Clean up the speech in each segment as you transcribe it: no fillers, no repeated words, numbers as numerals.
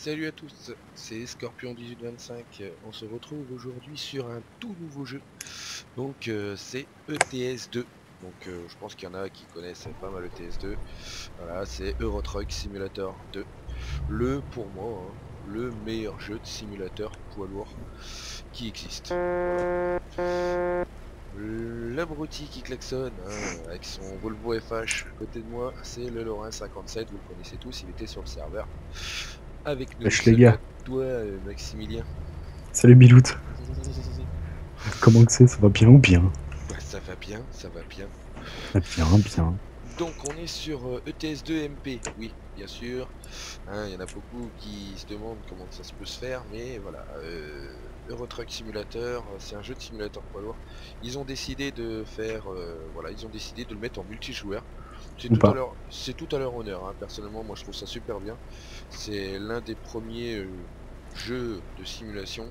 Salut à tous, c'est Scorpion 1825. On se retrouve aujourd'hui sur un tout nouveau jeu. Donc c'est ETS2. Donc je pense qu'il y en a qui connaissent pas mal ETS2. Voilà, c'est Euro Truck Simulator 2. Pour moi, hein, le meilleur jeu de simulateur poids lourd qui existe. Voilà. L'abruti qui klaxonne hein, avec son Volvo FH à côté de moi, c'est le Lorrain 57, vous le connaissez tous, il était sur le serveur. Avec nous, Wesh les salut à gars, toi Maximilien. salut Bilout. Comment que c'est? Ça va bien ou bien? Bah, ça va bien, ça va bien. Ah, bien, bien. Donc on est sur ETS2 MP, oui, bien sûr. Hein, il y en a beaucoup qui se demandent comment ça se peut se faire, mais voilà. Euro Truck Simulator, c'est un jeu de simulateur poids lourd. Ils ont décidé de faire, voilà, ils ont décidé de le mettre en multijoueur. Ou pas. C'est tout à leur honneur. Hein. Personnellement, moi je trouve ça super bien. C'est l'un des premiers jeux de simulation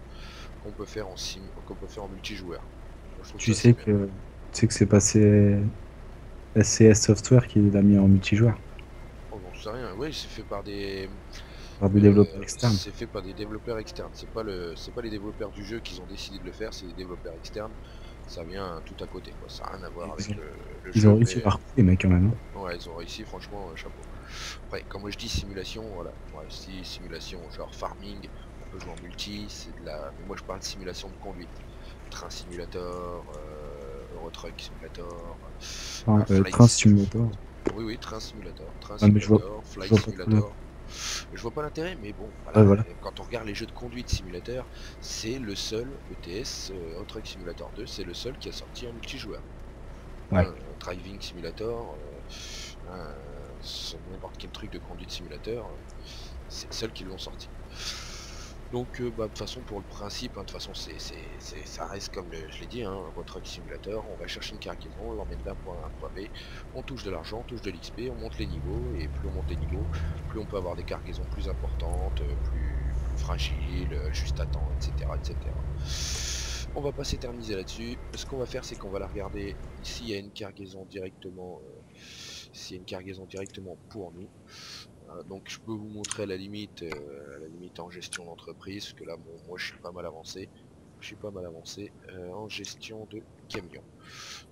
qu'on peut faire en multijoueur. Moi je trouve Tu ça assez sais bien. que, c'est passé SCS Software qui l'a mis en multijoueur Oh non, c'est rien. Oui, par des développeurs externes. c'est fait par des développeurs externes. C'est pas les développeurs du jeu qui ont décidé de le faire, c'est des développeurs externes. Ça vient tout à côté, quoi. Ça n'a rien à voir Ils avec ont, le ils ont jeu, réussi mais leur coup, les mecs, quand même. Hein. ouais, ils ont réussi, franchement, chapeau. Après, quand moi je dis simulation, voilà, moi je dis simulation genre farming, on peut jouer en multi, c'est de la. Mais moi je parle de simulation de conduite. Train simulator, Euro Truck simulator, Train Simulator. oui, oui, train Ouais, mais simulator, je flight vois pas trop là. simulator. Je vois pas l'intérêt, mais bon, Ouais, voilà, voilà. quand on regarde les jeux de conduite simulateur, c'est le seul ETS, Euro Truck Simulator 2, c'est le seul qui a sorti un multijoueur. Ouais. Hein, Driving Simulator, hein, n'importe quel truc de conduite simulateur, c'est le seul qui l'ont sorti. Donc bah, de toute façon pour le principe, hein, de toute façon ça reste comme je l'ai dit, hein, un Euro Truck Simulator, on va chercher une cargaison, on l'emmène d'un point A à un point B, on touche de l'argent, on touche de l'XP, on monte les niveaux, et plus on monte les niveaux, plus on peut avoir des cargaisons plus importantes, plus fragiles, juste à temps, etc. etc. On va pas s'éterniser là-dessus. Ce qu'on va faire, c'est qu'on va la regarder s'il y a une cargaison directement, s'il y a une cargaison directement pour nous. Donc je peux vous montrer à la limite en gestion d'entreprise, parce que là, bon, moi je suis pas mal avancé. Je suis pas mal avancé en gestion de camions.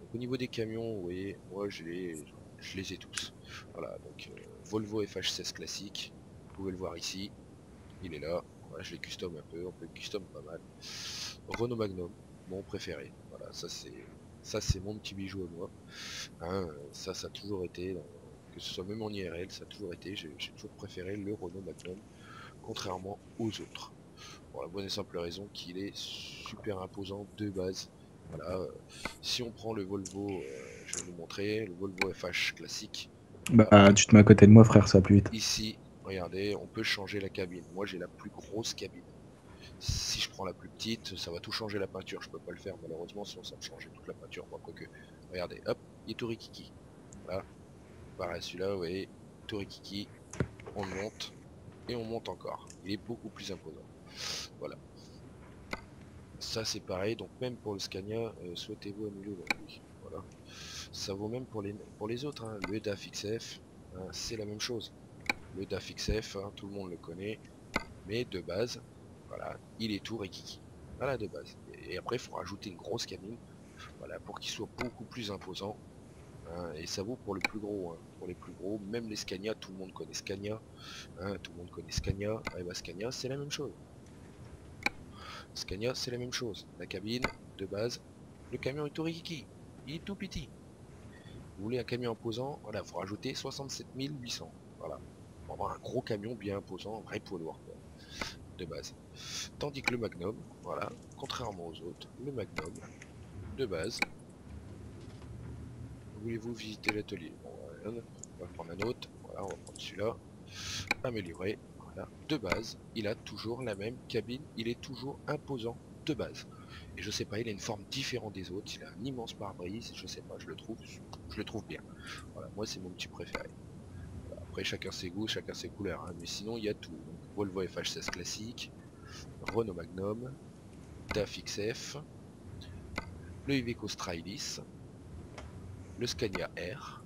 Donc au niveau des camions, vous voyez, moi je les ai tous. Voilà, donc Volvo FH16 classique, vous pouvez le voir ici, il est là. Voilà, je les custom un peu, on peut le custom pas mal. Renault Magnum, mon préféré. Voilà, ça c'est mon petit bijou à moi. Hein, ça a toujours été, que ce soit même en IRL, ça a toujours été, j'ai toujours préféré le Renault Magnum, contrairement aux autres. Pour la bonne et simple raison qu'il est super imposant de base. Voilà, si on prend le Volvo, je vais vous montrer, le Volvo FH classique, voilà, Bah, tu te mets à côté de moi, frère, ça va plus vite. ici, regardez, on peut changer la cabine. Moi j'ai la plus grosse cabine. Si je prends la plus petite, ça va tout changer la peinture. Je peux pas le faire malheureusement, sinon ça me changeait toute la peinture. Bon, quoique, regardez, hop, il est tout rikiki. Voilà, pareil celui-là, vous voyez, tout rikiki, on le monte, et on monte encore. Il est beaucoup plus imposant. Voilà. Ça c'est pareil, donc même pour le Scania, souhaitez-vous annuler le oui. Voilà. Ça vaut même pour les autres, hein. Le DAF XF, hein, c'est la même chose. Le DAF XF, hein, tout le monde le connaît, mais de base, voilà, il est tout rikiki. Voilà de base. Et après, il faut rajouter une grosse cabine, voilà, pour qu'il soit beaucoup plus imposant. Hein, et ça vaut pour le plus gros, hein. Pour les plus gros, même les Scania, tout le monde connaît Scania, hein, tout le monde connaît Scania. Et bah Scania, c'est la même chose. Scania, c'est la même chose. La cabine, de base, le camion est tout rikiki. Il est tout petit. Vous voulez un camion imposant, voilà, il faut rajouter 67 800. Voilà. Pour avoir un gros camion bien imposant, un vrai poids lourd, quoi, de base. Tandis que le Magnum, voilà, contrairement aux autres, le Magnum, de base, voulez-vous visiter l'atelier? Bon, on va prendre un autre, voilà, on va prendre celui-là, améliorer, voilà, de base, il a toujours la même cabine, il est toujours imposant, de base. Et je sais pas, il a une forme différente des autres, il a un immense pare-brise, je sais pas, je le trouve bien. Voilà, moi c'est mon petit préféré. Voilà, après chacun ses goûts, chacun ses couleurs, hein, mais sinon il y a tout. Donc, Volvo FH16 classique, Renault Magnum, DAF XF, le Iveco Stradis, le Scania R,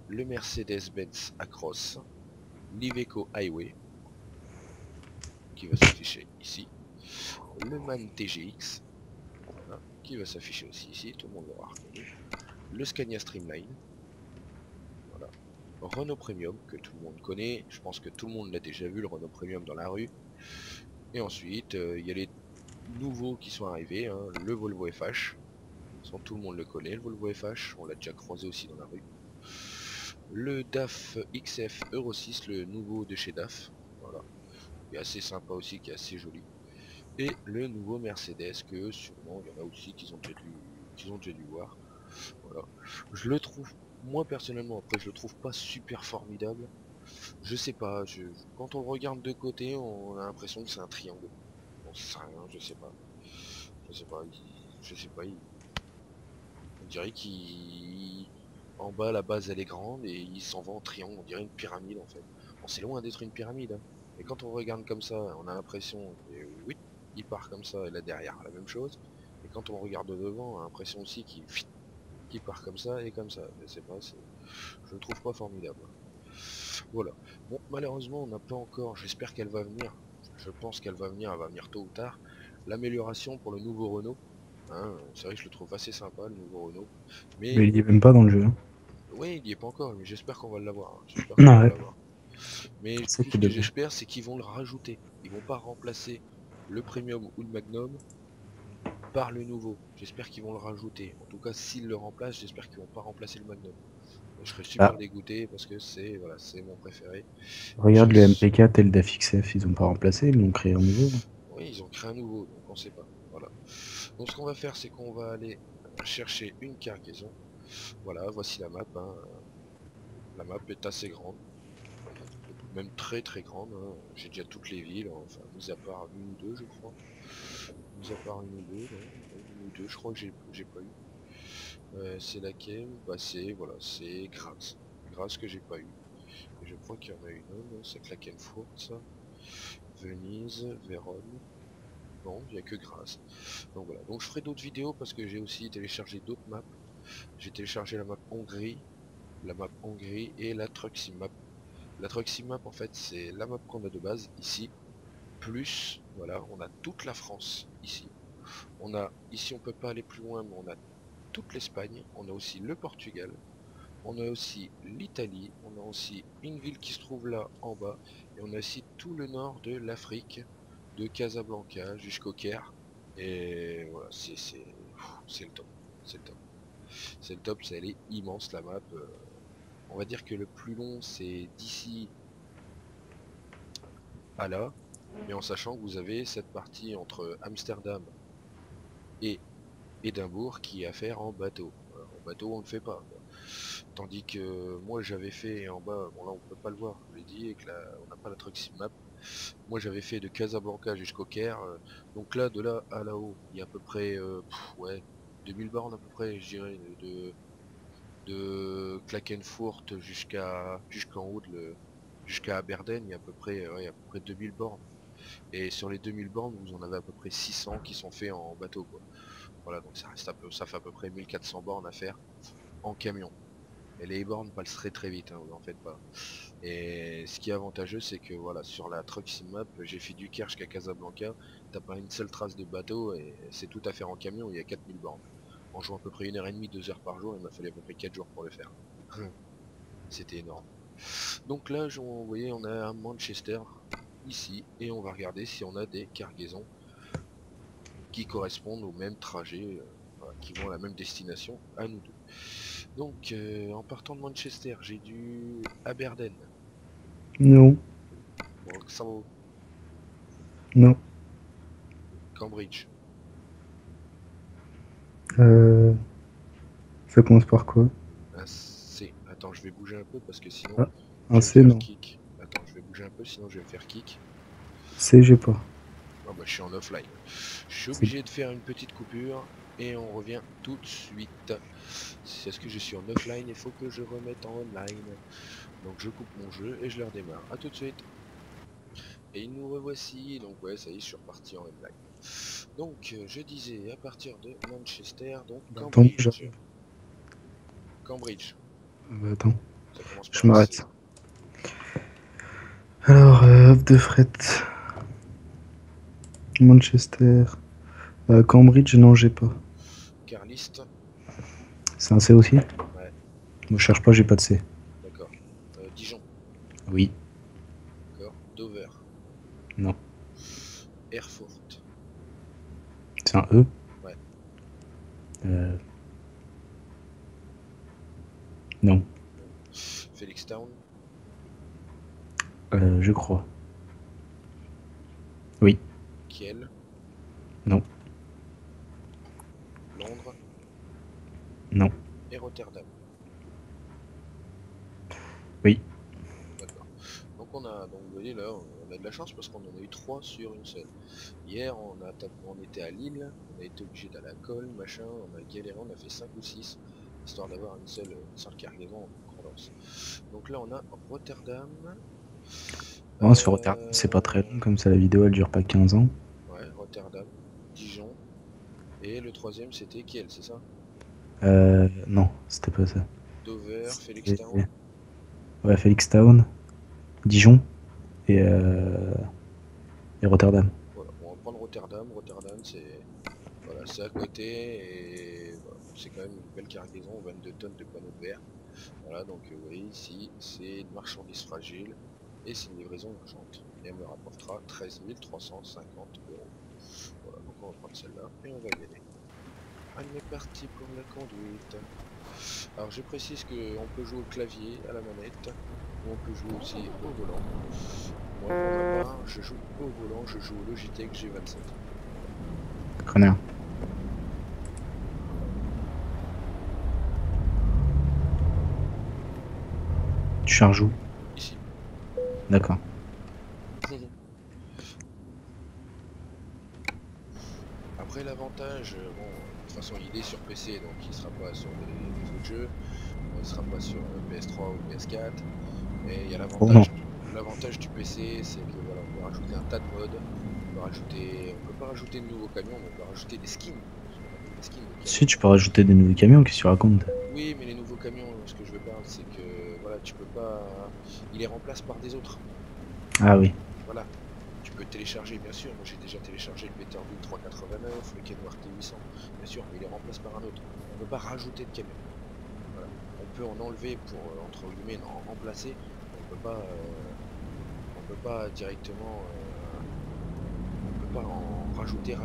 le Mercedes-Benz Acros, l'Iveco Highway. qui va s'afficher ici. Le MAN TGX, voilà, qui va s'afficher aussi ici, tout le monde l'aura reconnu. Le Scania Streamline, voilà. Renault Premium, que tout le monde connaît, je pense que tout le monde l'a déjà vu, le Renault Premium dans la rue. Et ensuite, il y a les nouveaux qui sont arrivés, hein, le Volvo FH, tout le monde le connaît, le Volvo FH, on l'a déjà croisé aussi dans la rue. Le DAF XF Euro 6, le nouveau de chez DAF, voilà, qui est assez sympa aussi, qui est assez joli. Et le nouveau Mercedes, que sûrement il y en a aussi qui ont déjà dû voir. Voilà. Je le trouve, moi personnellement, après je le trouve pas super formidable. Je sais pas, quand on le regarde de côté, on a l'impression que c'est un triangle. Bon, ça sert à rien, je sais pas. Je sais pas, on dirait qu'il... En bas, la base elle est grande et il s'en va en triangle, on dirait une pyramide en fait. Bon, c'est loin d'être une pyramide, hein. Et quand on regarde comme ça, on a l'impression que oui, il part comme ça et là derrière la même chose. Et quand on regarde de devant, on a l'impression aussi qu'il part comme ça et comme ça. Je sais pas, je le trouve pas formidable. Voilà. Bon, malheureusement, on n'a pas encore, j'espère qu'elle va venir. Je pense qu'elle va venir, elle va venir tôt ou tard. L'amélioration pour le nouveau Renault. Hein, c'est vrai que je le trouve assez sympa, le nouveau Renault. Mais Mais il y est même pas dans le jeu. Hein. oui, il n'y est pas encore, mais j'espère qu'on va l'avoir, hein. J'espère qu'on va Ouais, l'avoir. Mais c'est ça tout qui ce est que dommage. j'espère, c'est qu'ils vont le rajouter. Ils vont pas remplacer le Premium ou le Magnum par le nouveau. J'espère qu'ils vont le rajouter. En tout cas, s'ils le remplacent, j'espère qu'ils vont pas remplacer le Magnum. Je serais super Ah, dégoûté parce que c'est voilà, c'est mon préféré. Et regarde le MP4 et le DAF XF, ils ont pas remplacé, ils l'ont créé un nouveau. oui, ils ont créé un nouveau, donc on sait pas. Voilà. Donc ce qu'on va faire, c'est qu'on va aller chercher une cargaison. Voilà, voici la map, hein. La map est assez grande. Même très très grande, hein. J'ai déjà toutes les villes, enfin mis à part une ou deux je crois. Mis à part une ou deux, non, une ou deux, je crois que j'ai pas eu. C'est laquelle? Bah c'est voilà, c'est Graz. Graz que j'ai pas eu. Et je crois qu'il y en a une autre, c'est Klagenfurt, ça. Venise, Vérone. Non, il n'y a que Graz. Donc voilà, donc je ferai d'autres vidéos parce que j'ai aussi téléchargé d'autres maps. J'ai téléchargé la map Hongrie et la Truck Sim Map. La Truck Sim Map en fait c'est la map qu'on a de base ici. Plus, voilà, on a toute la France ici. On a, ici on peut pas aller plus loin, mais on a toute l'Espagne, on a aussi le Portugal, on a aussi l'Italie, on a aussi une ville qui se trouve là en bas, et on a aussi tout le nord de l'Afrique, de Casablanca jusqu'au Caire. Et voilà, c'est le top. C'est le top. C'est le top, elle est immense la map. On va dire que le plus long c'est d'ici à là, mais en sachant que vous avez cette partie entre Amsterdam et Édimbourg qui est à faire en bateau. En bateau on ne fait pas. Tandis que moi j'avais fait en bas, bon là on peut pas le voir, je l'ai dit, et que là on n'a pas la truc sim map. Moi j'avais fait de Casablanca jusqu'au Caire, donc là de là à là-haut, il y a à peu près ouais 2000 bornes à peu près, je dirais, de Klagenfurt jusqu'en haut jusqu'à Aberdeen, il y a à peu près ouais, à peu près 2000 bornes. Et sur les 2000 bornes, vous en avez à peu près 600 qui sont faits en bateau quoi. Voilà, donc ça reste ça fait à peu près 1400 bornes à faire en camion. Et les bornes passeraient très vite, hein, vous en faites pas. Et ce qui est avantageux, c'est que voilà, sur la Truck Sim Map, j'ai fait du Caire jusqu'à Casablanca, t'as pas une seule trace de bateau et c'est tout à faire en camion, il y a 4000 bornes. En jouant à peu près 1h30, 2 heures par jour, il m'a fallu à peu près 4 jours pour le faire. C'était énorme. Donc là, vous voyez, on a à Manchester, ici, et on va regarder si on a des cargaisons qui correspondent au même trajet, voilà, qui vont à la même destination à nous deux. Donc en partant de Manchester, j'ai du Aberdeen. Non, Bon, ça vaut non. Cambridge. Euh, ça commence par quoi? Un C. Attends, je vais bouger un peu parce que sinon Ah, je un vais me C, faire non. kick. Attends, je vais bouger un peu sinon je vais me faire kick. C, j'ai pas. Ah bah je suis en offline. Je suis C'est obligé de faire une petite coupure et on revient tout de suite. C'est ce que je suis en offline, il faut que je remette en online. Donc je coupe mon jeu et je le redémarre. A tout de suite. Et nous revoici, donc ouais, ça y est, je suis reparti en online. Donc, je disais, à partir de Manchester, donc Bah, attends, Cambridge. j'arrive. Cambridge, Attends, ça commence je par un C. m'arrête. Alors, offre de fret. Manchester. Cambridge, non, j'ai pas. Carlist. C'est un C aussi? Ouais, Je cherche pas, j'ai pas de C. d'accord. Dijon. Oui. D'accord. Dover. Non. Erfurt. C'est un E? Ouais. Euh, Non. Felixstown. Je crois. Oui. Kiel. Non. Londres. Non. Et Rotterdam. Oui. D'accord. Donc donc vous voyez là, on a de la chance parce qu'on en a eu 3 sur une seule. Hier, on était à Lille, on a été obligé d'aller à Col, machin, on a galéré, on a fait 5 ou 6, histoire d'avoir une seule cargaison en concordance. Donc là, on a Rotterdam. Bon, sur Rotterdam, c'est pas très long, comme ça la vidéo elle dure pas 15 ans. Ouais, Rotterdam, Dijon, et le troisième c'était Kiel, c'est ça? Non, c'était pas ça. Dover, C'était- Felixstown. Ouais, Felixstown, Dijon et, Rotterdam. Voilà, on va prendre Rotterdam. Rotterdam, c'est voilà, c'est à côté et voilà, c'est quand même une belle cargaison, 22 tonnes de panneaux de verre. Voilà, donc vous voyez ici, c'est une marchandise fragile et c'est une livraison urgente. Et elle me rapportera 13 350 euros. Voilà, donc on va prendre celle-là et on va y aller. On est parti pour la conduite. Alors je précise qu'on peut jouer au clavier, à la manette, ou on peut jouer aussi au volant. Moi pour ma part, je joue au volant, je joue au Logitech G27. Connard. Tu charges où? Ici. D'accord. Après l'avantage, bon, de toute façon il est sur PC donc il sera pas sur les autres jeux, il sera pas sur PS3 ou PS4, mais il y a Oh non. l'avantage du PC c'est que voilà, on peut rajouter un tas de modes, on peut pas rajouter de nouveaux camions, mais on peut rajouter des skins, ce qu'on appelle des skins de Si camions. tu peux rajouter des nouveaux camions, qu'est-ce que tu racontes? Oui mais les nouveaux camions, ce que je veux parler c'est que voilà tu peux pas. Il les remplace par des autres. Ah oui. Voilà. Tu peux télécharger, bien sûr. Moi, j'ai déjà téléchargé le Peterbilt 389, le Kenworth T800, bien sûr, mais il les remplace par un autre. On ne peut pas rajouter de camion. Voilà. On peut en enlever pour, entre guillemets, en remplacer. On peut pas directement, on peut pas en rajouter.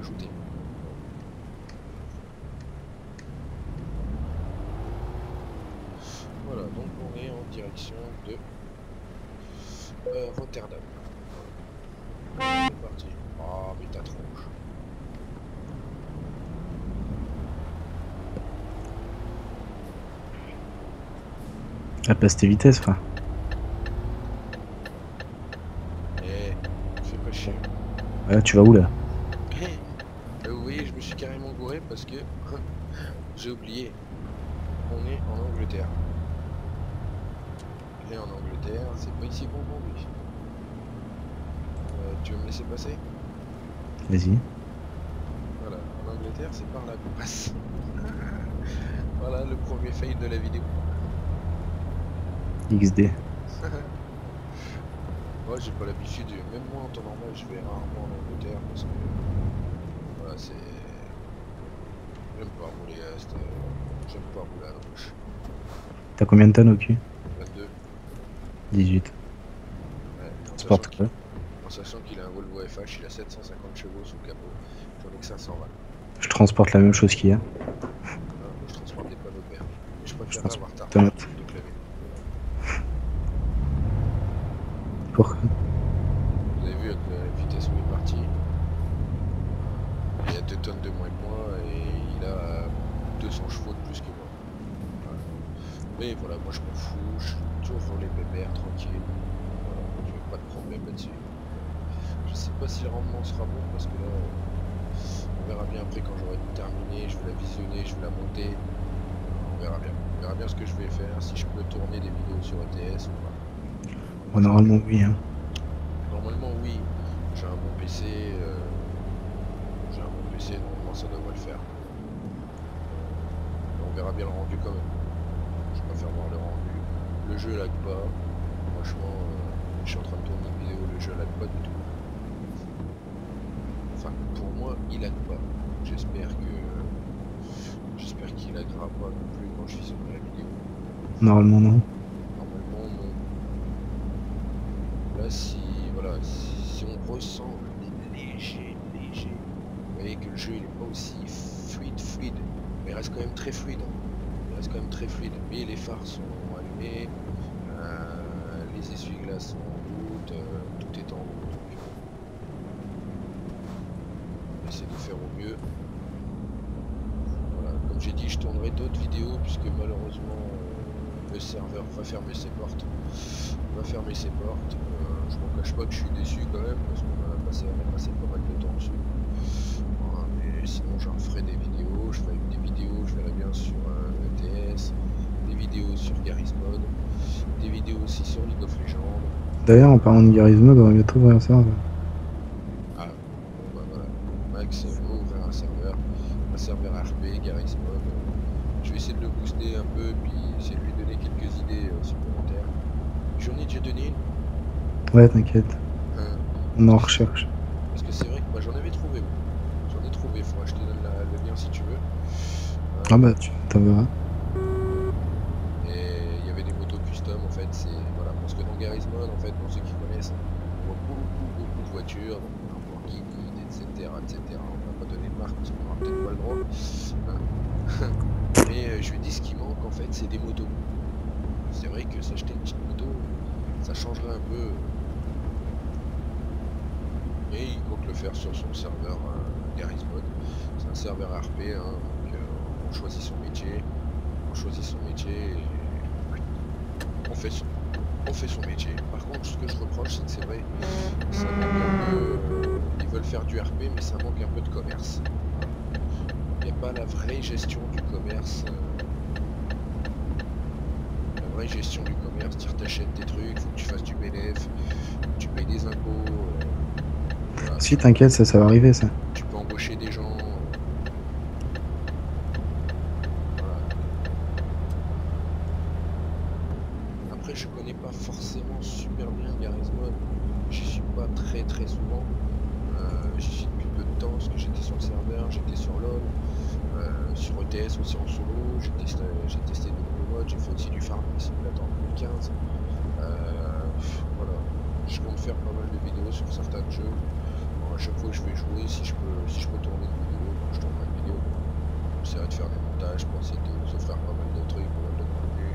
Voilà, donc on est en direction de Rotterdam. Voilà. C'est parti. Ah, mais ta tronche. Ah, passe tes vitesses, frère. Eh, fais pas chier. Ouais, tu vas où là? Vous voyez, je me suis carrément gouré parce que j'ai oublié. On est en Angleterre. Il est en Angleterre, c'est pas ici qu'on conduit. Tu veux me laisser passer? Vas-y. Voilà, en Angleterre, c'est par là qu'on passe. Voilà le premier fail de la vidéo. XD. Moi, j'ai pas l'habitude, même moi en temps normal, je vais rarement en Angleterre parce que voilà, c'est. J'aime pas rouler à cette. J'aime pas rouler à gauche. T'as combien de tonnes au cul? 22. 18. Ouais, Sport quoi? en sachant qu'il a un Volvo FH, il a 750 chevaux sous le capot. J'en ai que 520. Je transporte la même chose qu'hier. Moi, je transporte des panneaux de verre. Mais je préfère avoir tard Tomate. de claver. Pourquoi? Vous avez vu avec la vitesse où il est parti. Il a 2 tonnes de moins que moi et il a 200 chevaux de plus que moi. Voilà. Mais voilà, moi je m'en fous, je suis toujours sur les pépères, tranquille. Voilà, je n'ai pas de problème là-dessus. Je sais pas si le rendement sera bon parce que là, on verra bien après quand j'aurai terminé, je vais la visionner, je vais la monter. On verra bien. On verra bien ce que je vais faire, si je peux tourner des vidéos sur ETS ou pas. Bon, normalement oui. Hein. Normalement oui, j'ai un bon PC, normalement ça devrait le faire. On verra bien le rendu quand même. Je préfère voir le rendu. Le jeu lag pas. Franchement, je suis en train de tourner une vidéo, le jeu lag pas du tout. Enfin, pour moi, il lag pas. J'espère qu'il laggera pas non plus quand je visionnerai la vidéo. Normalement, non. Normalement, non. Là, voilà, si on ressent léger, vous voyez que le jeu il est pas aussi fluide, mais il reste quand même très fluide. Hein. Il reste quand même très fluide. Mais les phares sont allumés, les essuie-glaces sont en route, tout est en route. Donc, on essaie de faire au mieux. Voilà, comme j'ai dit, je tournerai d'autres vidéos puisque malheureusement le serveur va fermer ses portes. Je m'en cache pas que je suis déçu quand même parce qu'on a passé pas mal de temps dessus. Voilà, mais sinon j'en ferai des vidéos, je ferai des vidéos, je verrai bien sur ETS, des vidéos sur Garry's Mod, des vidéos aussi sur League of Legends. D'ailleurs, en parlant de Garry's Mod, on va bientôt ouvrir un serveur. Ah, bon bah voilà, Max va ouvrir un serveur RP, Garry's Mod. Je vais essayer de le booster un peu, puis essayer de lui donner quelques idées supplémentaires. J'en ai déjà donné une. Ouais, t'inquiète. On en recherche. Parce que c'est vrai que moi j'en avais trouvé. J'en ai trouvé, faudra que je te donne le lien si tu veux. Ah bah, tu t'en verras. Et il y avait des motos custom en fait, c'est voilà, parce que dans Garry's Mod en fait, pour ceux qui connaissent, on voit beaucoup de voitures, donc Lamborghini, etc. On va pas donner de marque parce qu'on aura peut-être pas le droit. Mais je lui dis ce qui manque en fait, c'est des motos. C'est vrai que s'acheter une petite moto, ça changerait un peu. Mais il compte le faire sur son serveur Garry's Mod. C'est un serveur RP, hein, donc on choisit son métier. Et on fait son métier. Par contre, ce que je reproche, c'est que c'est vrai, ça manque un peu. Ils veulent faire du RP, mais ça manque un peu de commerce. Il n'y a pas la vraie gestion du commerce. La vraie gestion du commerce, tu t'achètes des trucs, faut que tu fasses du bénéf, tu payes des impôts. Voilà, Si, t'inquiète, ça va arriver, ça. tu peux embaucher des gens. Voilà. Après, je connais pas forcément super bien Garry's Mod. J'y suis pas très souvent. J'y suis depuis peu de temps parce que j'étais sur le serveur, j'étais sur LoL, sur ETS aussi en solo. J'ai testé de nouveaux modes, j'ai fait aussi du Farming Simulator en 2015. Voilà, je compte faire pas mal de vidéos sur certains jeux. Bon, à chaque fois que je vais jouer, si je peux tourner une vidéo, je tournerai une vidéo. J'essaierai de faire des montages pour essayer de se faire pas mal de trucs, pas mal de contenu.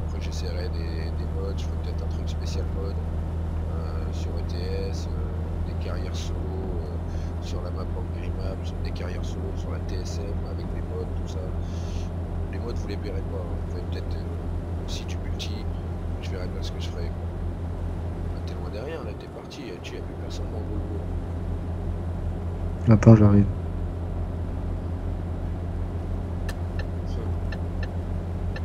Après j'essaierai des mods, je ferai peut-être un truc spécial mode sur ETS, des carrières solo sur la map Grimap, des carrières solo sur la TSM avec des mods, tout ça. Les mods vous les verrez pas, hein. Vous pouvez peut-être aussi du multi, je verrai bien ce que je ferai. T'es loin derrière là, t'es parti, tu as plus personne dans le Volvo. Attends, j'arrive.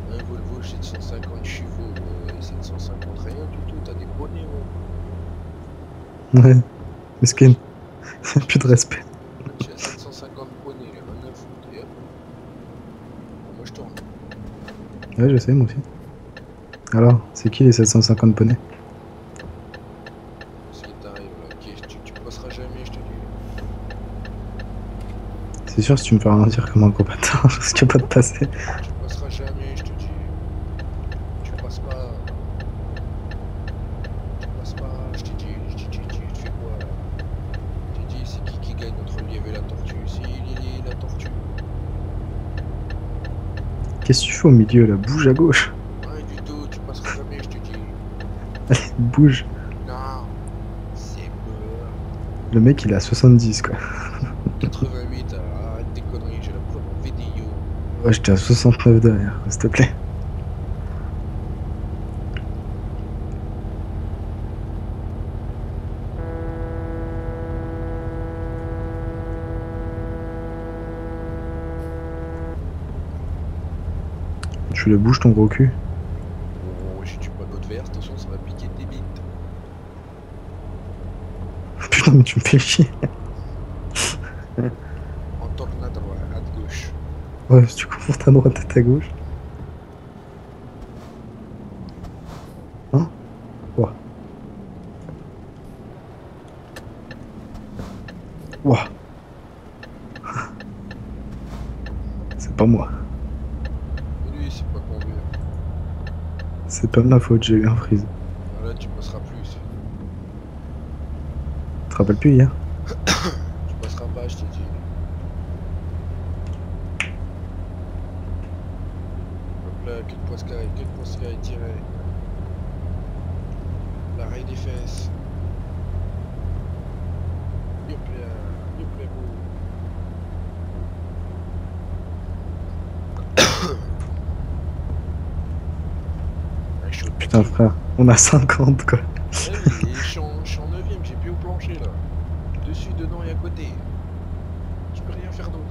Un Volvo 750 chevaux, 750 rien du tout, t'as des poneys, Ouais, mesquine. Plus de respect. Tu as 750 poneys, rien à foutre, et hop. Bon, moi je tourne. Ouais, je sais, moi aussi. Alors, c'est qui les 750 poneys? Ce qui t'arrive là, ok, tu passeras jamais, je te dis. C'est sûr, si tu me fais ralentir comme un gros bâtard, je risque pas de passer. Tu passeras jamais, je te dis. Tu passes pas. Je t'ai dit, tu fais quoi là? Je t'ai dit, c'est qui gagne entre le lièvre et la tortue? C'est Lily, la tortue. Qu'est-ce que tu fais au milieu là? Bouge à gauche. Rien du tout, tu passeras jamais, je te dis. Allez, bouge. Non, c'est peur. Le mec, il est à 70, quoi. 88, arrête tes conneries, j'ai la preuve en vidéo. Ouais, j'étais à 69 derrière, s'il te plaît. Tu le bouges ton gros cul. Oh, j'ai du pas d'autre verre, attention, ça va piquer des bites. Putain, mais tu me fais chier. On tourne à droite, à gauche. Ouais, si tu confonds ta droite et ta gauche. Hein? Ouais. Ouah. C'est pas moi. Lui, c'est pas conduire. C'est pas de ma faute, j'ai eu un freeze. Là, tu passeras plus. Tu te rappelles plus hier? Tu passeras pas, je te dis. Hop là, quel poisson carré tiré. L'arrêt des fesses. Youp là, beau. Ah, je suis au Putain taquet. frère, on a 50 quoi. Ouais, mais je suis en 9ème, j'ai plus au plancher là. Dessus, dedans et à côté. Je peux rien faire d'autre.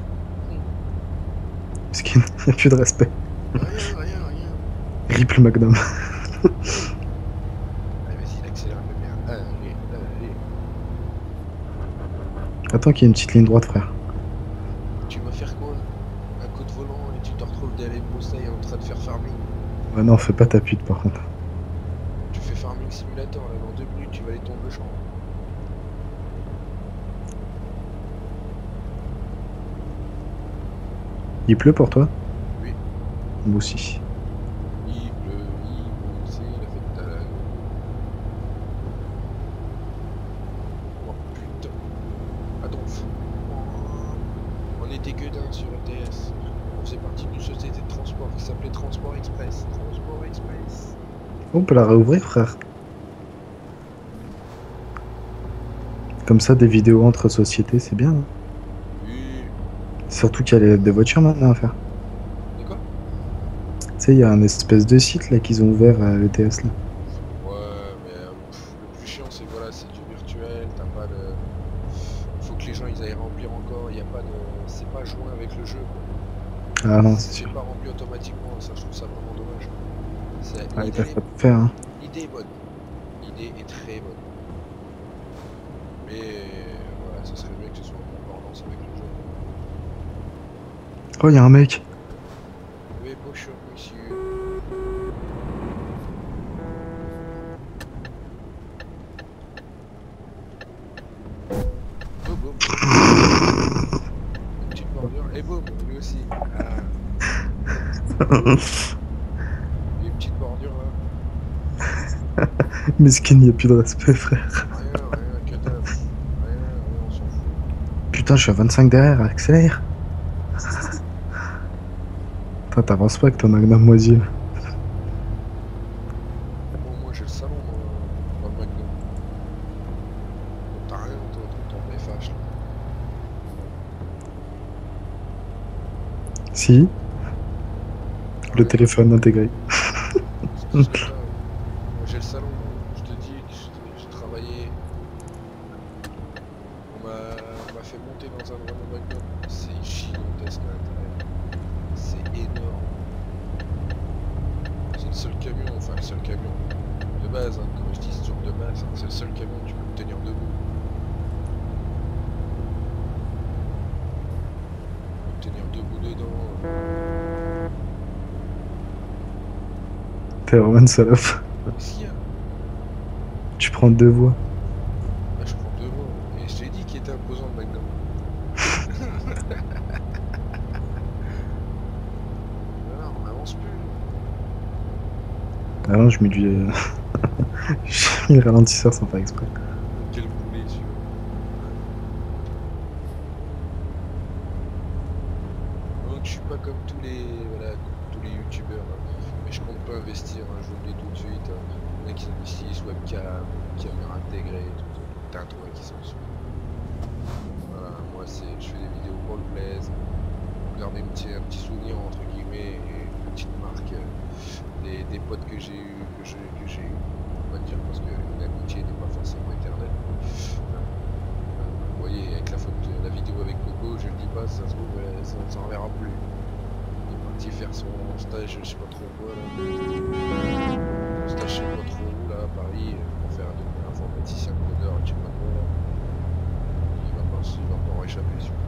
Parce qu'il n'y a plus de respect. Rien. Rip le Magnum. Allez, vas-y, il accélère un peu bien. Allez. Attends qu'il y ait une petite ligne droite frère. Tu vas faire quoi? Un coup de volant et tu te retrouves derrière une broussaille en train de faire farming. Ouais non, fais pas ta pute par contre. Tu fais farming simulator, là, dans 2 minutes, tu vas aller tomber le champ. Il pleut pour toi? Oui. Moi aussi. Il pleut, c'est la fête à la gueule. Oh putain. Adolphe. On était que d'un sur ETS. On faisait partie d'une société de transport qui s'appelait Transport Express. Transport Express. On peut la réouvrir frère. Comme ça, des vidéos entre sociétés, c'est bien. Hein. Oui. Surtout qu'il y a des voitures maintenant à faire. De quoi? Tu sais, il y a un espèce de site là qu'ils ont ouvert à l'ETS là. Ouais, mais le plus chiant, c'est voilà, c'est du virtuel, t'as pas de... Faut que les gens ils aillent remplir encore, il y a pas de... C'est pas joint avec le jeu. Ah non, c'est C'est sûr. pas rempli automatiquement, ça je trouve ça vraiment dommage. Ah, ils L'idée peuvent pas tout faire. Hein. l'idée est bonne. L'idée est très bonne. Mais voilà, ça serait mieux que ce soit en concordance avec le jeu. Oh, il y a un mec. Oui, bonjour monsieur. Oh, boum. Une petite bordure. Et boum, lui aussi. Ah, une petite bordure là. Mesquine, il n'y a plus de respect, frère. Rien, que dalle. Rien, on s'en fout. Putain, je suis à 25 derrière, accélère. Putain, t'avances pas avec ton Magnum moisi. Moi j'ai le salon dans le McDo. T'as rien, toi, ton FH là. Si, le Ouais. téléphone intégré. C'est ça, moi j'ai le salon, je te dis, j'ai travaillé. On m'a fait monter dans un Renault Magnum. C'est gigantesque à l'intérieur. C'est énorme. C'est le seul camion, enfin le seul camion. De base, hein, comme je dis, c'est toujours de base, hein, c'est le seul camion que tu peux tenir debout. Tu peux tenir debout dedans. T'es vraiment une salope. Qu'est-ce qu'il y a? Tu prends 2 voies. Bah, je prends 2 mots. Et je t'ai dit qu'il était imposant le McDo. Voilà, on avance plus. Ah non, je mets du. J'ai mis le ralentisseur sans faire exprès. Quel boulet celui-là. Donc je suis pas comme tous les youtubeurs. Mais je compte pas investir, hein, je vous le dis tout de suite. Il y en a qui investissent webcam, caméra intégrée, tout. T'as un toit qui s'en suit. Voilà, moi je fais des vidéos pour le plaisir. Garder un petit souvenir entre guillemets et une petite marque des potes que j'ai eu, on va dire parce que l'amitié n'est pas forcément éternelle. Vous voyez avec la vidéo avec Coco, je le dis pas, ça se trouve ça ne s'en reverra plus. Il est parti faire son stage je sais pas trop quoi là. Son stage je sais pas trop où là à Paris pour faire un informaticien codeur je sais pas quoi là. Il va pas en réchapper celui-là.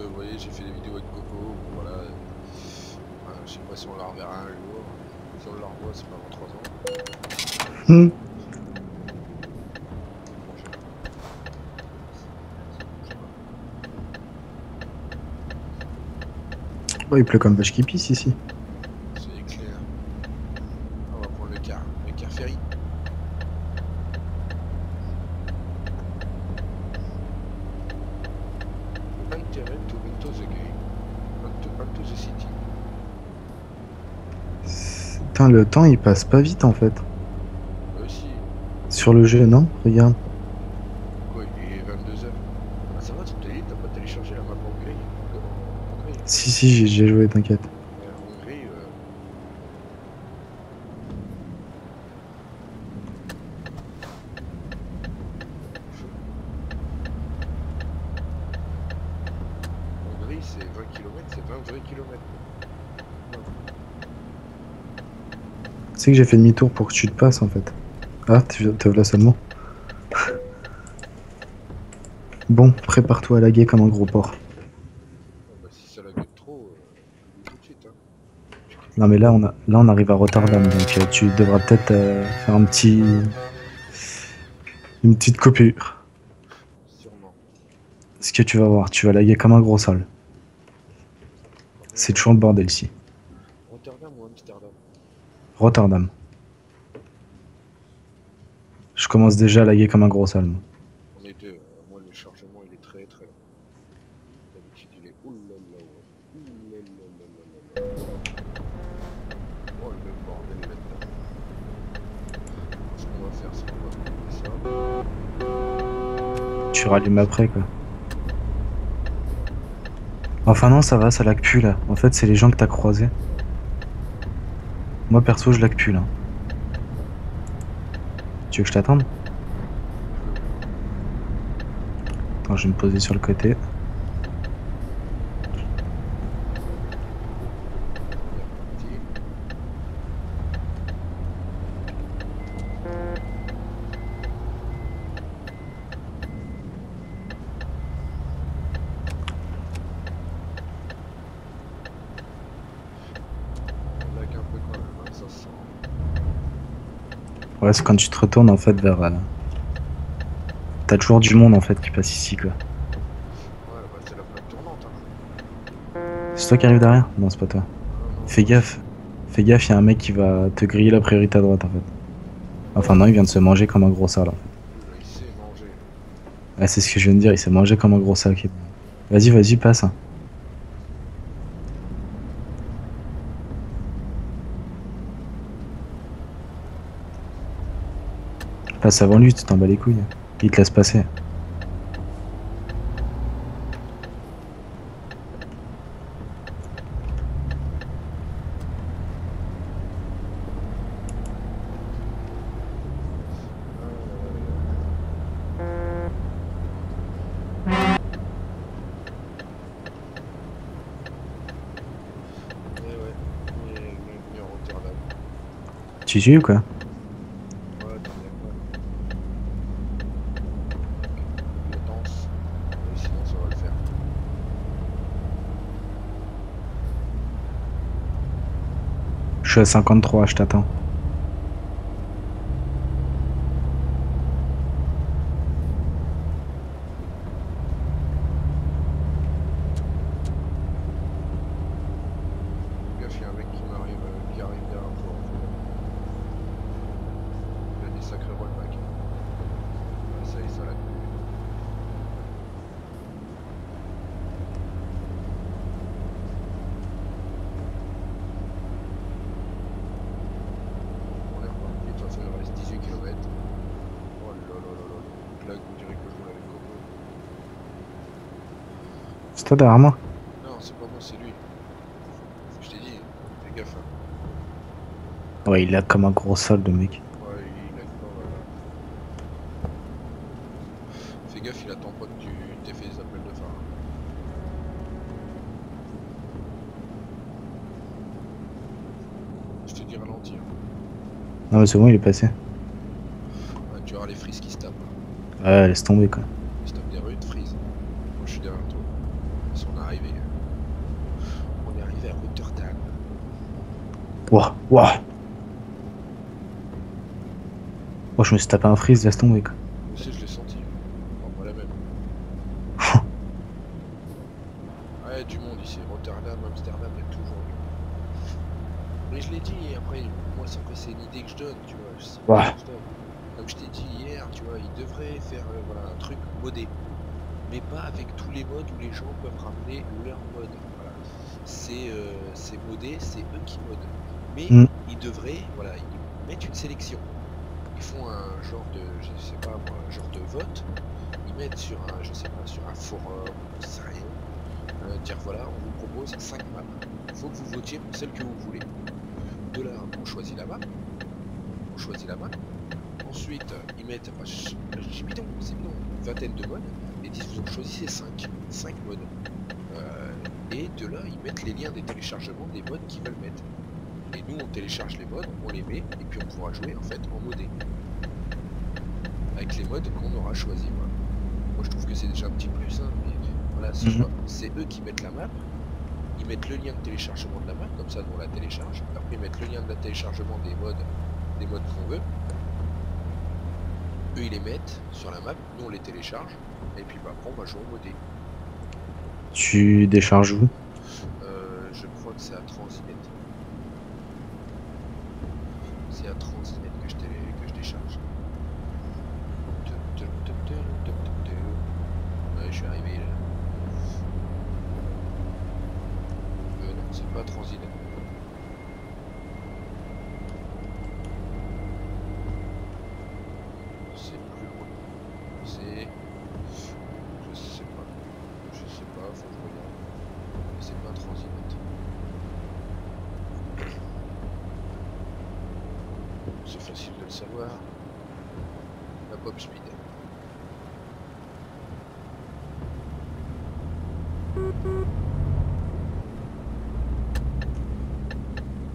vous voyez, j'ai fait des vidéos avec Coco, voilà. Je sais pas si on la reverra un jour. Si on la revoit, c'est pas avant 3 ans. Hmm. Oh, il pleut comme vache qui pisse ici. C'est clair. On va prendre le car ferry. Enter into the game. Into the city. Putain, le temps il passe pas vite en fait. Aussi. Sur le jeu, non? Regarde. Quoi, il est 22h. Ah, ça va, t'as pas téléchargé la map Hongrie? Hongrie. Si, j'ai joué, t'inquiète. Hongrie, Hongrie, c'est 20 km, c'est 20 vrais kilomètres. Tu sais que j'ai fait demi-tour pour que tu te passes en fait. Ah, te voilà seulement. Bon, prépare-toi à laguer comme un gros porc. Ah, bah, si ça la gueule trop, je le dis tout de suite. Hein. Non mais là on arrive à Rotterdam, donc tu devras peut-être faire une petite coupure. Sûrement. Ce que tu vas voir, tu vas laguer comme un gros sale. C'est toujours le bordel ici. Rotterdam ou Amsterdam? Rotterdam. Je commence déjà à laguer comme un gros sale. Moi. On est deux. Moi, le chargement, il est très très long. D'habitude, il est oulala. Oulala. Oh, le bordel là-dedans. Ce qu'on va faire, c'est qu'on va couper ça. Tu rallumes après quoi. Enfin non, ça va, ça lag plus là. En fait, c'est les gens que t'as croisés. Moi perso, je lag plus là. Tu veux que je t'attende? Attends, je vais me poser sur le côté. Ouais, c'est quand tu te retournes en fait vers... T'as toujours du monde en fait qui passe ici quoi. Ouais, bah c'est la plaque tournante. Hein. C'est toi qui arrives derrière? Non, c'est pas toi. Non, Fais gaffe. Fais gaffe, y'a un mec qui va te griller la priorité à droite en fait. Enfin non, il vient de se manger comme un gros sale. En fait. Il sait manger. Ouais, c'est ce que je viens de dire, il s'est mangé comme un gros sale. Vas-y, passe. Passe avant lui, tu t'en bats les couilles. Il te laisse passer. Tu suis ou quoi? Ouais, t'en viens pas. Le danse. Sinon, ça va le faire. Je suis à 53, je t'attends. Gaffe, il y a un mec qui arrive derrière toi. Il a des sacrés rollbacks. Ah, ça y est, ça l'a. On est reparti, de toute façon il reste 18 km. Oh là là là là, là, on dirait que je roule avec Coco. C'est toi derrière moi? Non, c'est pas moi, c'est lui. Je t'ai dit, fais gaffe. Hein. Ouais, il a comme un gros sale de mec. Ouais, il a pas, voilà. Fais gaffe, il attend pas que tu t'aies fait des appels de phare. Je te dis ralentir. Non mais c'est bon, il est passé. Ah, tu auras les frises qui se tapent. Ouais, laisse tomber quoi. Ils se tapent des rues de frises. Moi je suis derrière toi. façon, on est arrivé à Rotterdam. Ouah, ouah. Oh, je me suis tapé un freeze, laisse tomber quoi. Moi aussi, je l'ai senti. Enfin, pas la même. Ouais, du monde ici. Rotterdam, Amsterdam, il y a toujours du monde. Mais je l'ai dit, et après, moi, c'est une idée que je donne, tu vois. C'est une idée Ouah. que je donne. Comme je t'ai dit hier, tu vois, ils devraient faire voilà, un truc modé. Mais pas avec tous les modes où les gens peuvent ramener leur mode. Voilà. C'est modé, c'est eux qui modent. Mais Mm. ils devraient, voilà, ils mettent une sélection. Ils font un genre de, je sais pas moi, un genre de vote. Ils mettent sur un, je sais pas, sur un forum, je sais rien. Dire voilà, on vous propose 5 maps. Il faut que vous votiez pour celle que vous voulez. De là, on choisit la map. On choisit la map. Ensuite, ils mettent, j'ai bidon, c'est bidon, une vingtaine de modes. Et disent vous en choisissez 5 modes. Et de là, ils mettent les liens des téléchargements des modes qu'ils veulent mettre. Et nous, on télécharge les modes, on les met, et puis on pourra jouer en fait en modé. Avec les modes qu'on aura choisis. Voilà. Moi, je trouve que c'est déjà un petit plus, hein, mais voilà, c'est eux qui mettent la map. Ils mettent le lien de téléchargement de la map, comme ça nous on la télécharge. Après ils mettent le lien de la téléchargement des modes qu'on veut. Eux ils les mettent sur la map, nous on les télécharge. Et puis bah, après on va jouer en modé. Tu décharges où? Je crois que c'est à Transinet. C'est à Transinet que je décharge. Ouais, je suis arrivé là. Non, c'est pas Transinet. C'est plus loin. C'est... Je sais pas, faut que je regarde. Mais c'est pas Transinet. C'est facile de le savoir. La Pop Speed.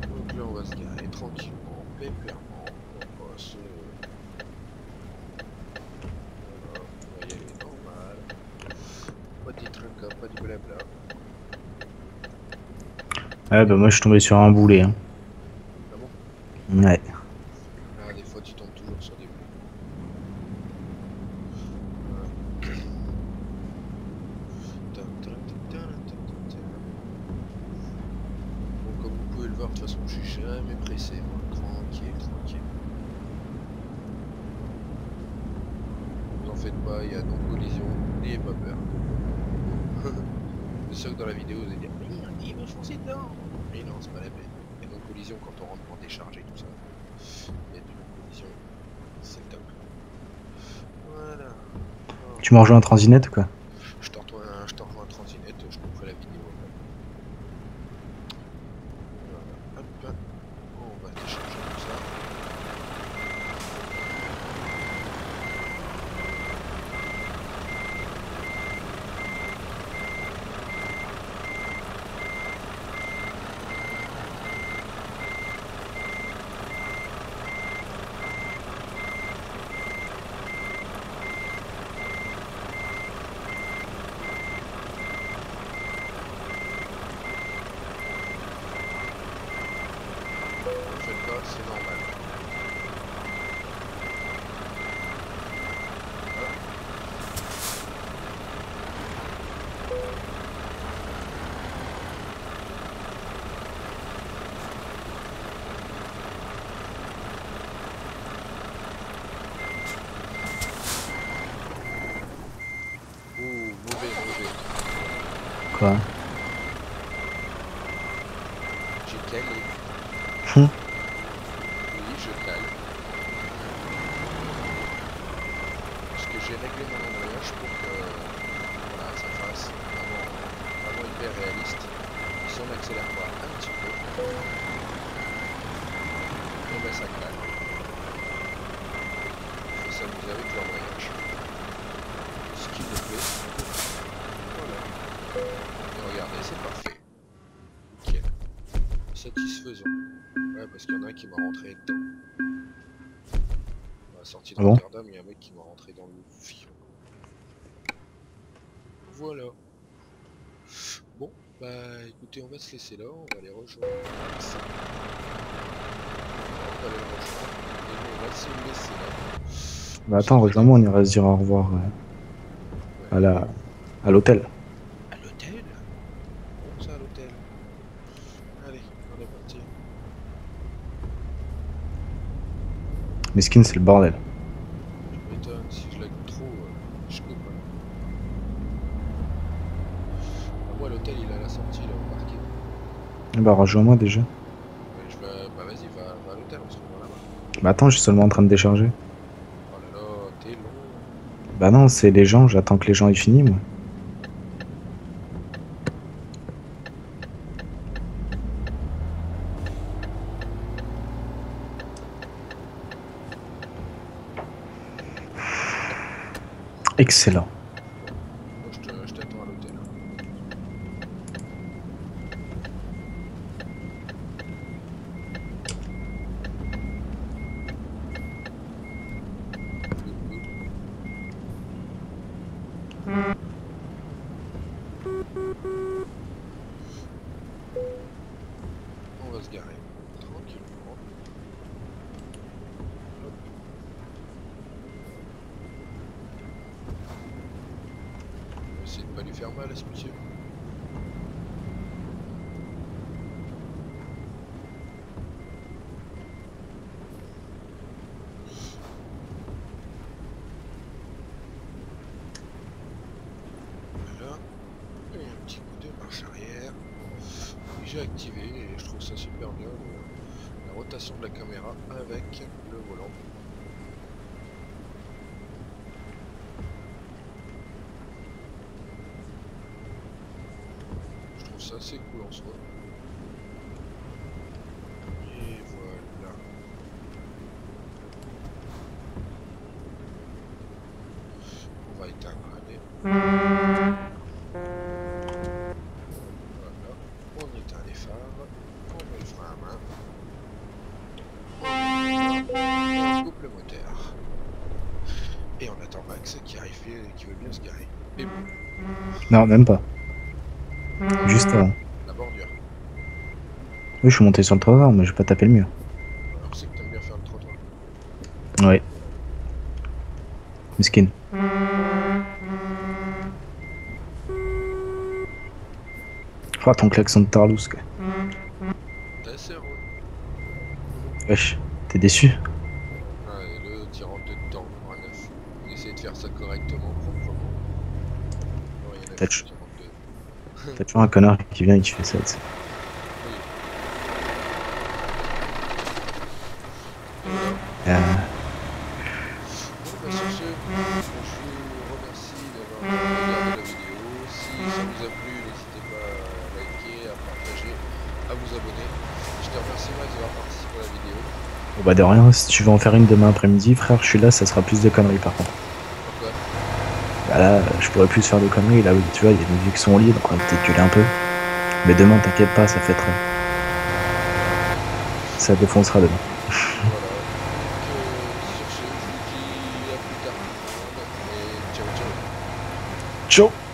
Donc là on va se garer tranquillement, pépèrement. On va passe. Voilà, on va y aller normal. Pas de tracas, pas de blabla. Ouais, bah moi je suis tombé sur un boulet. Hein. Ah bon? Ouais. Ah, des fois tu tombes toujours sur des boulets. Bon, comme vous pouvez le voir, de toute façon, je suis jamais pressé. Moi. Tranquille, tranquille. Vous en faites pas, il y a non-collision, n'ayez pas peur. C'est sûr que dans la vidéo, vous allez dire, mais il va foncer dedans. Mais non, c'est pas la peine. Il y a non-collision quand on rentre en décharge et tout ça. Il y a du non-collision. C'est top. Voilà. Oh. Tu m'as rejoint un transinet ou quoi? Je te rejoins un Transinet, je couperai la vidéo après. Voilà. Hop. On va décharger tout ça. Ne faites pas, c'est normal. Voilà. Ouh, mauvais. Quoi? J'ai calé. Hum. Oui, je cale. Parce que j'ai réglé mon embrayage pour que voilà, ça fasse vraiment hyper réaliste. Si on accélère pas un petit peu, et ben ça cale. Je fais s'amuser avec l'embrayage. Ce qui me plaît. Voilà. Et regardez, c'est parfait. Nickel. Satisfaisant. Ouais, parce qu'il y en a un qui m'a rentré dedans. À la sortie de Ah bon? Rotterdam, il y a un mec qui m'a rentré dans le fion. Voilà. Bon, bah écoutez, on va se laisser là, on va aller rejoindre ça. On va aller le rejoindre. Et nous, on va se laisser là. Bah On se attends, dit rejoins-moi, on ira se dire au revoir à ouais. à l'hôtel. À l'hôtel? Bon ça à l'hôtel. Allez, on est parti. Mesquine, c'est le bordel. Tu m'étonnes, si je lag trop, je coupe. Hein. Ah, moi l'hôtel il est à la sortie là au parking. Bah rejoins-moi déjà. Je vais... Bah vas-y, va à l'hôtel, on se revoit là-bas. Bah attends, je suis seulement en train de décharger. Oh là là, t'es long. Bah non, c'est les gens, j'attends que les gens aient fini, moi. Excellent. Moi je t'attends à l'hôtel. Hein. On va se garer tranquillement. Hop. On va essayer de pas lui faire mal à ce monsieur. Voilà. Et un petit coup de marche arrière. J'ai activé et je trouve ça super bien la rotation de la caméra avec le volant. Je trouve ça assez cool en soi. Et voilà. On va éteindre, allez. Voilà. On éteint les phares. On met le frein à main. On coupe le moteur. Et on attend Max qui arrive et qui veut bien se garer. Mais bon, Non, même pas. Juste avant. la bordure. Oui, je suis monté sur le trottoir, mais je vais pas taper le mur. Alors c'est que t'aimes bien faire le trottoir. Ouais. Mesquine. Oh, ton klaxon de Tarlouse, quoi. T'es assez heureux. Wesh, t'es déçu? Ouais, le tirant dedans, rien à foutre. On essaie de faire ça correctement, proprement. Rien à T'as foutre, tirant dedans. toujours un connard qui vient et qui fait ça, tu sais. Oui. Euh, Bon, bah sur ce, je vous remercie d'avoir regardé la vidéo. Si ça vous a plu, n'hésitez pas à liker, à partager, à vous abonner. Je te remercie Max d'avoir participé à la vidéo. Bon bah de rien, si tu veux en faire une demain après-midi, frère, je suis là, ça sera plus de conneries par contre. Pourquoi? Bah là, je pourrais plus faire de conneries, là, tu vois, il y a des vues qui sont libres, donc on va peut-être gueuler un peu. Mais demain, t'inquiète pas, ça fêtera. Ça défoncera demain. Voilà. Donc sur ce, je vous dis à plus tard tout le monde. Et ciao ciao. Ciao.